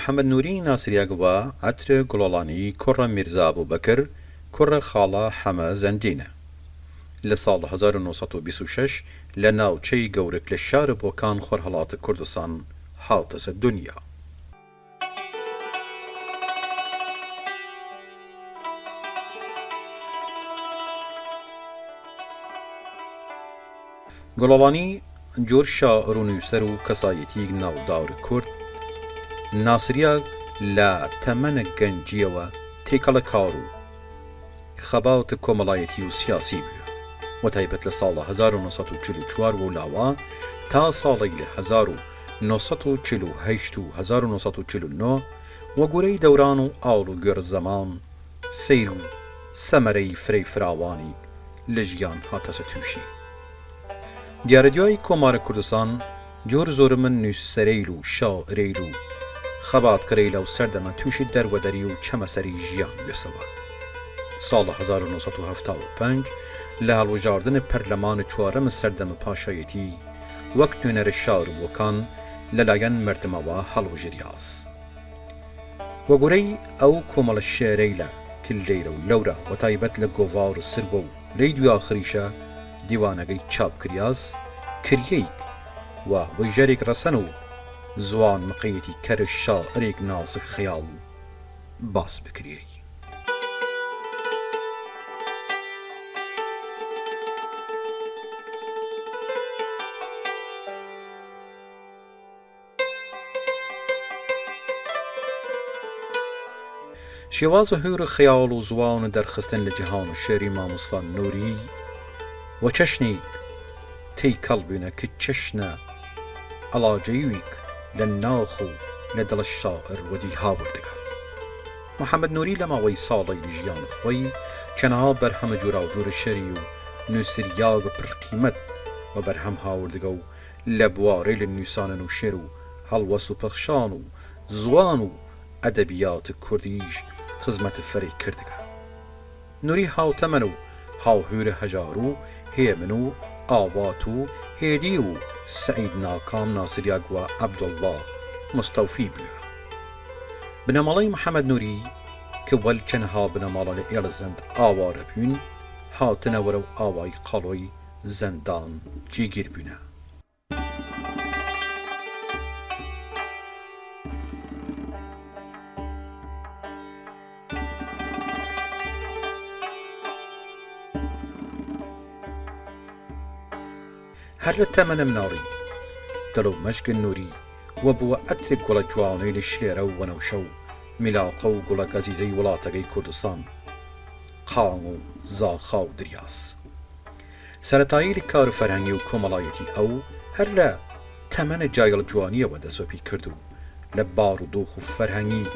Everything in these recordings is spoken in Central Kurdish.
محەممەد نووری ناسریاگووە ئەترە گوڵۆڵانی کوڕە میرزا ئەبووبەکر کوڕە خاڵە حەمە زەندینە لە ساڵ 1926 لە ناوچەی گەورک لە شارە بۆکان خۆرهەڵاتە کوردستان هاتە سەر دنیا. گوڵۆڵانی جۆر شاعر و نووسەر و کەسایەتی ناوداور کورد ناسریاگ لە تەمەنە گەنجیەوە تێکەڵە کار و خەباوتە کۆمەڵایەتی و سیاسی بووە و تایبەت لە ساڵە 1944 و لاوە تا ساڵی لە 1948 و 1949 وە گورەی دەوران و ئاڵ و گوێر زەمان سەیر و سەمەرەی فرەی فراوانی لە ژیان هاتەسە تووشی. دیارەدوای کۆمارە کوردستان جۆر زۆر من نووسەرەیل و شاعرەیل و خەباتکەرەیلە و سەردەمە تووشی دەروەدەری و چەمەسەری ژیان بێسەوە. ساڵە 1975 لە هەڵوژاردنە پەرلەمانە چوارەمە سەردەمە پاشایەتی وەک نوێنەرە شار بۆکان لەلایەن مردمەوە هەڵوژریاس. وەگورەی ئەو کۆمەڵە شێرەیلە کللەیرە و لەورە و تایبەت لە گۆڤار و سربە و لەی دوآخریشە دیوانەکەی چاپ کریاز کریەیک و وەیژەرێک ڕەسەن و زوان مقەیەتی کەرە شاعرێک ناسک خەیاڵ باس بکرێی. شێوازە هێورە خەیاڵ و زوانە دەرخستن لە جیهان و شێری مامۆستا نووری و چەشنی تێی کەڵبێنە کە چەشنە ئەڵاجەیویک لە ناخ و لە دڵە شاعر وەدی هاوردەکە. محەممەد نووری لە ماوەی ساڵی لە ژیان خۆی چەندەها بەرهەمە جۆراوجۆرە شەری و نووسریاگە پڕقیمەت و بەرهەم هاوردەگە و لە بوارەی لە نووسانن و شێر و هەڵوەس و پەخشان و زوان و ئەدەبیات کوردیش خزمەتە فەرەی کردەکە. نووری هاوتەمەن و هاوهێورە هەژار و هێمن و ئاوات و هێدی و سەعید ناکام ناسریاگ و عەبدوڵڵا مستەوفی بووە. بنەماڵەی محەممەد نووری کە وەل چەندەها بنەماڵە لە ئێڵەزەند ئاوارە بوون هاتنە وەرە و ئاوای قەڵۆی زەندان جێگیر بوونە. هەر لە تەمەنە مناڵی دڵ و مەشک نووری وە بووە ئەترێک گوڵە جوانەی لە شلێرە و وەنەوشە و میلاقە و گوڵە گەزیزەی وڵاتەکەی کوردستان قاڵ و زاخا و دریاس. سەرەتایی لە کار فەرهەنگی و کۆمەڵایەتی ئەو هەر لە تەمەنە جایڵ جوانیەوە دەسۆپی کرد و لە بار و دۆخ و فەرهەنگی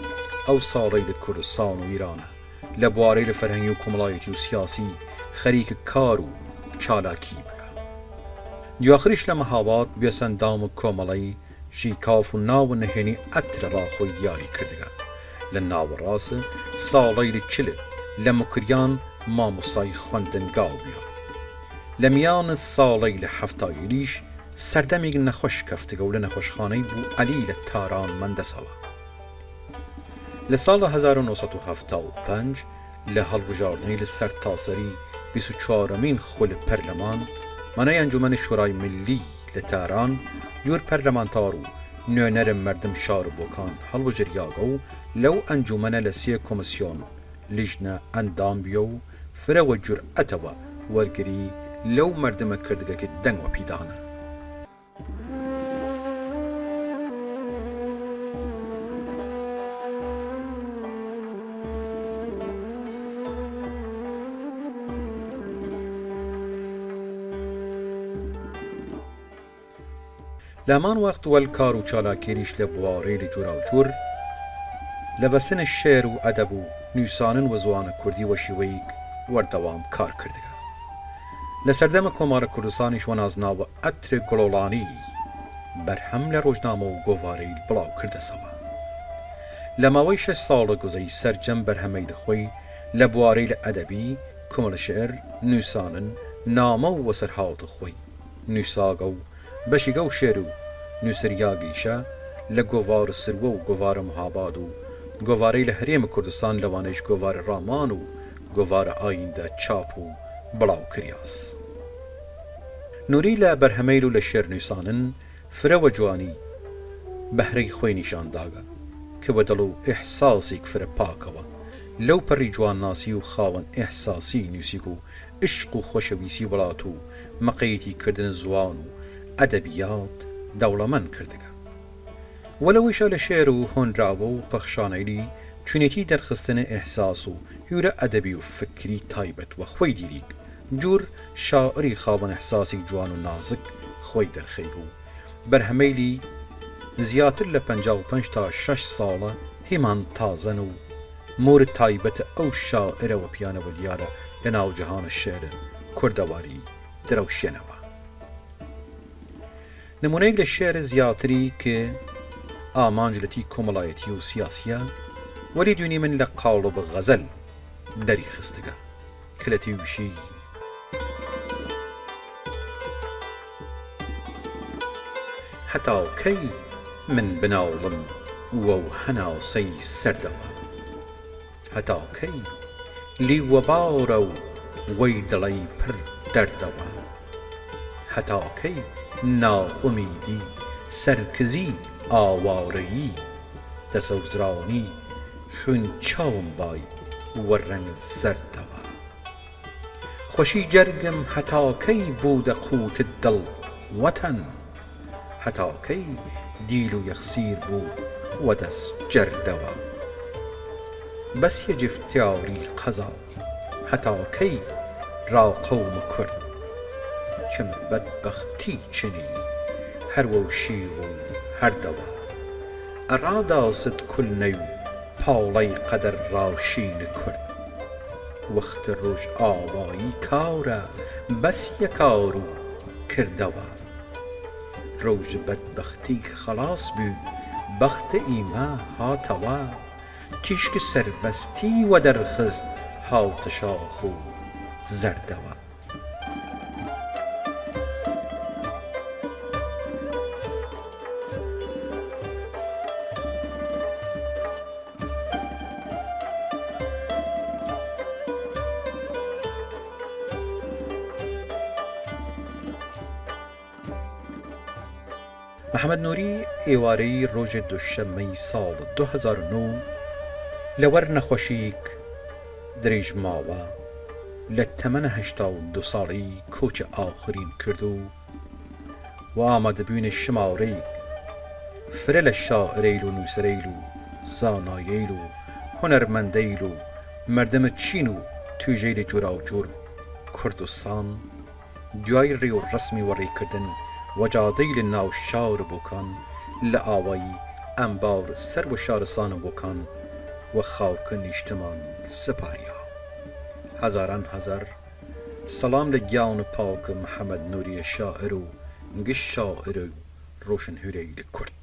ئەو ساڵەی لە کوردستان و ئیرانە لە بوارەی لە فەرهەنگی و کۆمەڵایەتی و سیاسی خەریکە کار و چالاکی بووە. دیاخریش لە مەهاوات بێسەندام و کۆمەڵی ژیکاف و ناو نەهێنی ئەترە ڕاخۆی دیاری کردگە. لە ناوەڕاستە ساڵەی لە چلە لە مکریان مامۆستای خوێندنگاو بووە. لە میانە ساڵەی لە هەفتاییلیش سەردەمێک نەخۆش کەفتگە و لە نەخۆشخانەی بوو عەلی لە تاران مەندەسەوە. لە ساڵە 1975 لە هەڵبژاردنەی لە سەر تاسەری 24مین خولە پەرلەمان مانای ئەنجومەنی شورای ملی لە تاران جۆر پەرلەمانتار و نوێنەرە مەردم شار بۆکان هەڵبژریاگە و لەو ئەنجومەنە لە 3 کۆمسیۆن لیژنە ئەندام بیە و فرەوە جورئەتەوە وەرگری لەو مەردمە کردگەکە دەنگوە پیدانە. لەمان وەخت وەل کار و چالاکێریش لە بوارەی لە جۆراوجۆر لە بەسنە شێر و ئەدەب و نووسانن و زوانە کوردی وە شێوەیەک وەردەوام کار کردگە. لە سەردەمە کۆمارە کوردستانیش وە نازناوە ئەترە گوڵۆڵانی بەرهەم لە ڕۆژنامە و گۆڤارەی بڵاو کردەسەوە. لە ماوەی 6 ساڵە گوزەی سەرجەم بەرهەمەی لەخۆی لە بوارەی لە ئەدەبی کۆمەڵە شێر نووسانن نامە و وەسەرهاوتە خۆی نووساگە و بەشیگە و شێر و نووسریاگیشە لە گۆڤار سروە و گۆڤارە مهاباد و گۆڤارەی لە هەرێمە کوردستان لەوانەیش گۆڤارە ڕامان و گۆڤارە ئایندە چاپ و بڵاو کریاس. نووری لە بەرهەمەیل و لە شێرنووسانن فرەوە جوانی بەهرەی خۆی نیشانداگە کە بە دڵ و ئیحساسێک فرە پاکەوە لەو پەڕی جوانناسی و خاوەن ئیحساسی نووسیک و عشق و خۆشەویستی وڵات و مەقەیەتی کردن زوان و ئەدەبیات دەوڵەمەند کردەکە. وەلەوەیشە لە شێر و هۆنراوە و پەخشانەیلی چونێتی دەرخستنە ئیحساس و هیورە ئەدەبی و فکری تایبەت وە خۆی دیریک جور شاعری خاوەن ئیحساسی جوان و نازک خۆی دەرخەی بوو. بەرهەمەیلی زیاتر لە 55 تا 6 ساڵە هیمان تازەن و مورد تایبەتە ئەو شاعرەوە پیانەوە دیارە لە ناو جەهانە شێر کوردەواری دەرەوشێنەوە. نمونەیەک لە شێر زیاتری کە ئامانجلەتی کۆمەڵایەتی و سیاسیە وەلی دوێنی من لە قاڵب غەزەل دەری خستگە کە لە تیوشی هەتاکەی من بناوڵم وە و هەناسەی سەردەوە هەتاکەی لیوە بارە و وەی دڵەی پڕ دەردەوە هەتاکەی ناومیدی سەرکزی ئاوارەیی دەسەوزرانی خوێن چاوم بای وەڕەنگ زەردەوە خۆشی جەرگم هەتاکەی بوو دەقوتت دڵ وەتەن هەتاکەی دیل و یەخسیر بوو وەدەست جەردەوە بەس یەجفتیاری قەزا هەتاکەی ڕاقەوم کورد چم بەدبەختی چنی هەروە و شیر و هەردەوە ئەڕاداست کولنەی و پاڵەی قەدەر ڕاوشین کورد وەختە ڕۆژ ئاوایی کاورە بەس یەکار و کردەوە ڕۆژ بەدبەختی خەلاس بوو بەختە ئیمە هاتەوە تیشک سەربەستی وە دەرخست هاوتە شاخ و زەردەوە. محەممەد نووری ئێوارەی ڕۆژێ دووشەممەی ساڵ 2009 لەوەر نەخۆشیک درێژ ماوە لە تەمەنە 82 ساڵی کۆچە ئاخرین کرد و ئامادەبوونی شماڕەیەک فرە لە شاعرەیل و نووسەرەیل و زانایەیل و هونەرمەندەیل و مەردەمە چین و توێژەی لە جۆرا و جۆر کوردستان دوای ڕێ و ڕسمی وەڕێکردن وەجادەی لە ناو شار بۆکان لە ئاوایی ئەمبار سەر و شارستانە بۆکان وە خاوکە نیشتمان سپاریا. هەزاران هەزار سەڵام لە گیاونە پاکە محەممەد نووریە شاعر و گشت شاعر و ڕۆشن هورەی لە کورد.